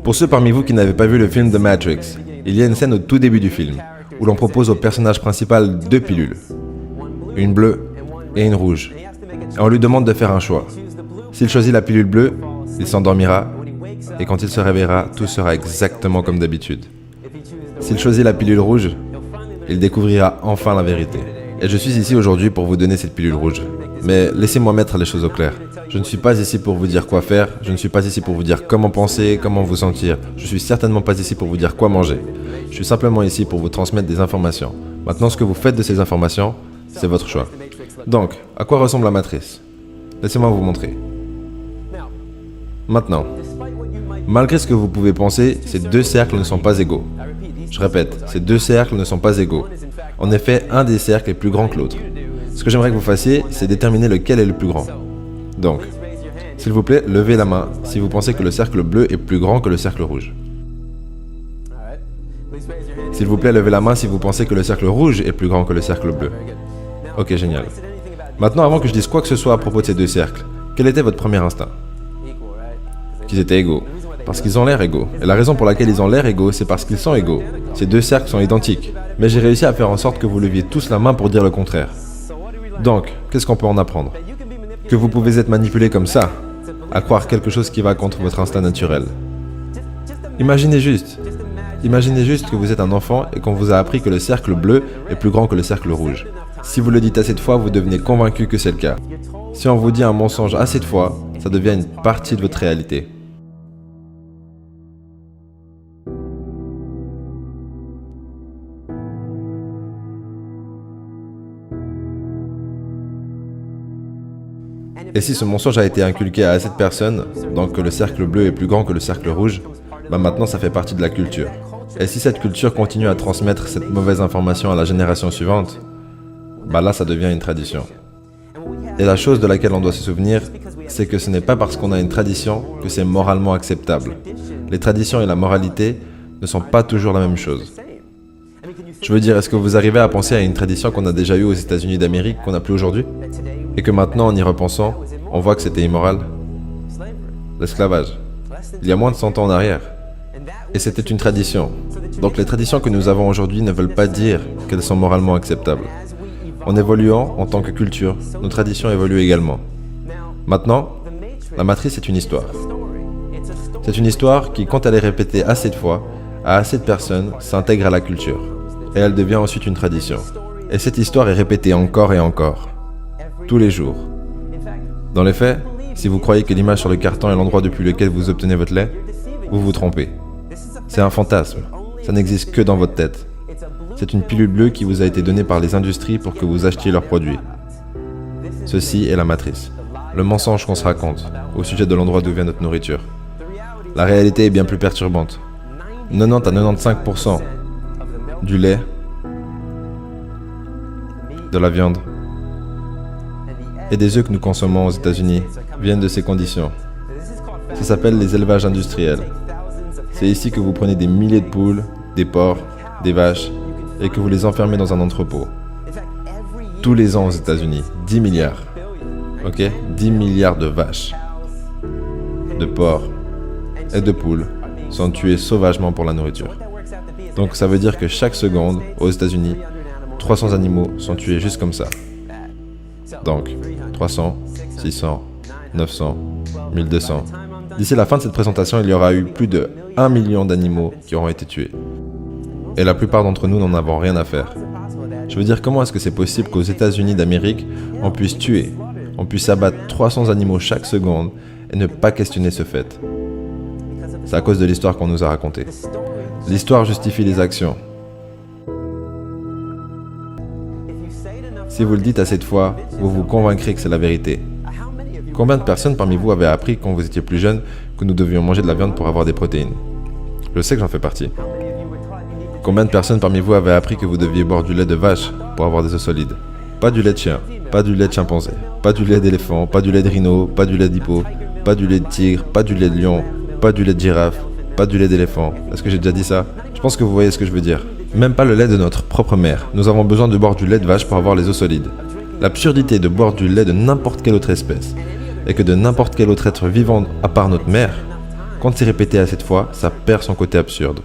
Pour ceux parmi vous qui n'avaient pas vu le film The Matrix, il y a une scène au tout début du film où l'on propose au personnage principal 2 pilules, une bleue et une rouge, et on lui demande de faire un choix. S'il choisit la pilule bleue, il s'endormira, et quand il se réveillera, tout sera exactement comme d'habitude. S'il choisit la pilule rouge, il découvrira enfin la vérité. Et je suis ici aujourd'hui pour vous donner cette pilule rouge. Mais laissez-moi mettre les choses au clair. Je ne suis pas ici pour vous dire quoi faire, je ne suis pas ici pour vous dire comment penser, comment vous sentir. Je suis certainement pas ici pour vous dire quoi manger. Je suis simplement ici pour vous transmettre des informations. Maintenant, ce que vous faites de ces informations, c'est votre choix. Donc, à quoi ressemble la matrice? Laissez-moi vous montrer. Maintenant, malgré ce que vous pouvez penser, ces 2 cercles ne sont pas égaux. Je répète, ces 2 cercles ne sont pas égaux. En effet, un des cercles est plus grand que l'autre. Ce que j'aimerais que vous fassiez, c'est déterminer lequel est le plus grand. Donc, s'il vous plaît, levez la main si vous pensez que le cercle bleu est plus grand que le cercle rouge. S'il vous plaît, levez la main si vous pensez que le cercle rouge est plus grand que le cercle bleu. Ok, génial. Maintenant, avant que je dise quoi que ce soit à propos de ces 2 cercles, quel était votre premier instinct? Qu'ils étaient égaux. Parce qu'ils ont l'air égaux. Et la raison pour laquelle ils ont l'air égaux, c'est parce qu'ils sont égaux. Ces 2 cercles sont identiques. Mais j'ai réussi à faire en sorte que vous leviez tous la main pour dire le contraire. Donc, qu'est-ce qu'on peut en apprendre? Que vous pouvez être manipulé comme ça, à croire quelque chose qui va contre votre instinct naturel. Imaginez juste que vous êtes un enfant et qu'on vous a appris que le cercle bleu est plus grand que le cercle rouge. Si vous le dites assez de fois, vous devenez convaincu que c'est le cas. Si on vous dit un mensonge assez de fois, ça devient une partie de votre réalité. Et si ce mensonge a été inculqué à assez de personnes, donc que le cercle bleu est plus grand que le cercle rouge, bah maintenant ça fait partie de la culture. Et si cette culture continue à transmettre cette mauvaise information à la génération suivante, bah là ça devient une tradition. Et la chose de laquelle on doit se souvenir, c'est que ce n'est pas parce qu'on a une tradition que c'est moralement acceptable. Les traditions et la moralité ne sont pas toujours la même chose. Je veux dire, est-ce que vous arrivez à penser à une tradition qu'on a déjà eue aux États-Unis d'Amérique qu'on n'a plus aujourd'hui? Et que maintenant, en y repensant, on voit que c'était immoral? L'esclavage. Il y a moins de 100 ans en arrière. Et c'était une tradition. Donc les traditions que nous avons aujourd'hui ne veulent pas dire qu'elles sont moralement acceptables. En évoluant en tant que culture, nos traditions évoluent également. Maintenant, la matrice est une histoire. C'est une histoire qui, quand elle est répétée assez de fois, à assez de personnes, s'intègre à la culture. Et elle devient ensuite une tradition. Et cette histoire est répétée encore et encore. Tous les jours. Dans les faits, si vous croyez que l'image sur le carton est l'endroit depuis lequel vous obtenez votre lait, vous vous trompez. C'est un fantasme. Ça n'existe que dans votre tête. C'est une pilule bleue qui vous a été donnée par les industries pour que vous achetiez leurs produits. Ceci est la matrice. Le mensonge qu'on se raconte au sujet de l'endroit d'où vient notre nourriture. La réalité est bien plus perturbante. 90 à 95% du lait, de la viande et des œufs que nous consommons aux États-Unis viennent de ces conditions. Ça s'appelle les élevages industriels. C'est ici que vous prenez des milliers de poules, des porcs, des vaches et que vous les enfermez dans un entrepôt. Tous les ans aux États-Unis, 10 milliards. Ok, 10 milliards de vaches, de porcs et de poules sont tués sauvagement pour la nourriture. Donc ça veut dire que chaque seconde, aux États-Unis, 300 animaux sont tués juste comme ça. Donc, 300, 600, 900, 1200. D'ici la fin de cette présentation, il y aura eu plus de 1 million d'animaux qui auront été tués. Et la plupart d'entre nous n'en avons rien à faire. Je veux dire, comment est-ce que c'est possible qu'aux États-Unis d'Amérique, on puisse tuer, on puisse abattre 300 animaux chaque seconde et ne pas questionner ce fait? C'est à cause de l'histoire qu'on nous a racontée. L'histoire justifie les actions. Si vous le dites assez de fois, vous vous convaincrez que c'est la vérité. Combien de personnes parmi vous avaient appris quand vous étiez plus jeune que nous devions manger de la viande pour avoir des protéines? Je sais que j'en fais partie. Combien de personnes parmi vous avaient appris que vous deviez boire du lait de vache pour avoir des os solides? Pas du lait de chien, pas du lait de chimpanzé, pas du lait d'éléphant, pas du lait de rhino, pas du lait d'hippo, pas du lait de tigre, pas du lait de lion, pas du lait de girafe, pas du lait d'éléphant. Est-ce que j'ai déjà dit ça? Je pense que vous voyez ce que je veux dire. Même pas le lait de notre propre mère. Nous avons besoin de boire du lait de vache pour avoir les os solides. L'absurdité de boire du lait de n'importe quelle autre espèce, et que de n'importe quel autre être vivant à part notre mère, Quand c'est répété assez de fois, ça perd son côté absurde.